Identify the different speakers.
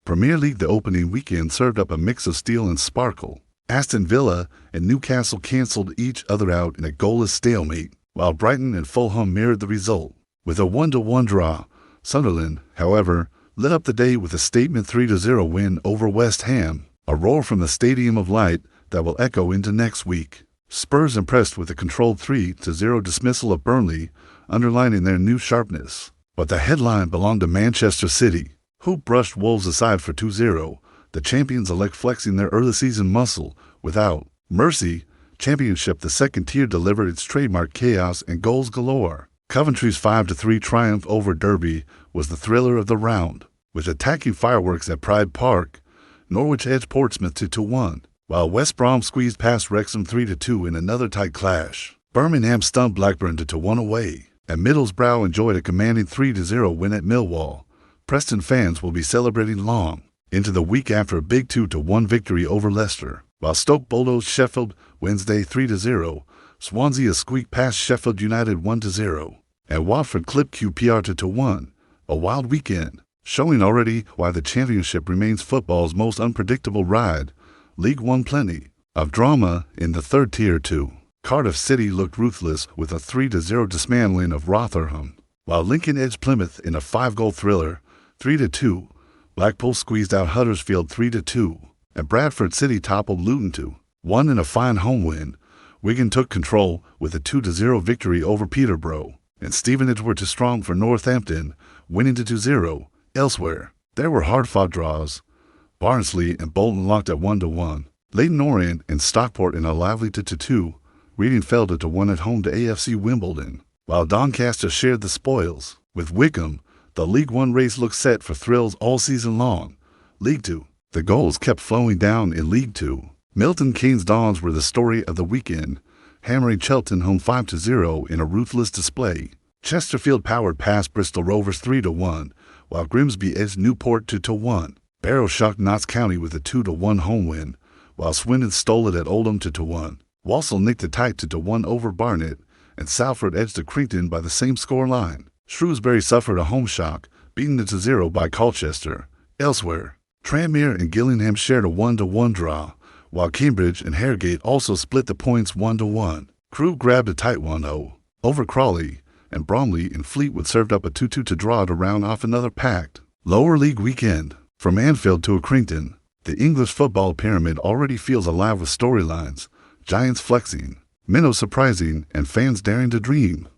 Speaker 1: Premier League the opening weekend served up a mix of steel and sparkle. Aston Villa and Newcastle cancelled each other out in a goalless stalemate, while Brighton and Fulham mirrored the result. With a 1-1 draw, Sunderland, however, lit up the day with a statement 3-0 win over West Ham, a roar from the Stadium of Light that will echo into next week. Spurs impressed with a controlled 3-0 dismissal of Burnley, underlining their new sharpness. But the headline belonged to Manchester City, who brushed Wolves aside for 2-0, the champions-elect flexing their early-season muscle without mercy. Championship, the second tier, delivered its trademark chaos and goals galore. Coventry's 5-3 triumph over Derby was the thriller of the round, with attacking fireworks at Pride Park. Norwich edged Portsmouth to 2-1, while West Brom squeezed past Wrexham 3-2 in another tight clash. Birmingham stunned Blackburn to 2-1 away, and Middlesbrough enjoyed a commanding 3-0 win at Millwall. Preston fans will be celebrating long into the week after a big 2-1 victory over Leicester, while Stoke bulldozed Sheffield Wednesday 3-0. Swansea squeaked past Sheffield United 1-0, and Watford clipped QPR to 2-1. A wild weekend, showing already why the championship remains football's most unpredictable ride. League One plenty of drama in the third tier too. Cardiff City looked ruthless with a 3-0 dismantling of Rotherham, while Lincoln edged Plymouth in a 5-goal thriller 3-2. Blackpool squeezed out Huddersfield 3-2, and Bradford City toppled Luton 2-1 in a fine home win. Wigan took control with a 2-0 victory over Peterborough, and Stevenage were too strong for Northampton, winning to 2-0. Elsewhere, there were hard-fought draws. Barnsley and Bolton locked at 1-1. Leyton Orient and Stockport in a lively 2-2. Reading fell to 2-1 at home to AFC Wimbledon, while Doncaster shared the spoils with Wycombe. The League One race looks set for thrills all season long. League Two, the goals kept flowing down in League Two. Milton Keynes Dons were the story of the weekend, hammering Cheltenham home 5-0 in a ruthless display. Chesterfield powered past Bristol Rovers 3-1, while Grimsby edged Newport 2-1. Barrow shocked Notts County with a 2-1 home win, while Swindon stole it at Oldham 2-1. Walsall nicked it tight 2-1 over Barnet, and Salford edged Accrington by the same score line. Shrewsbury suffered a home shock, beaten 2-0 by Colchester. Elsewhere, Tranmere and Gillingham shared a 1-1 draw, while Cambridge and Harrogate also split the points 1-1. Crewe grabbed a tight 1-0 over Crawley, and Bromley and Fleetwood served up a 2-2 to draw to round off another packed lower league weekend. From Anfield to Accrington, the English football pyramid already feels alive with storylines, giants flexing, minnows surprising, and fans daring to dream.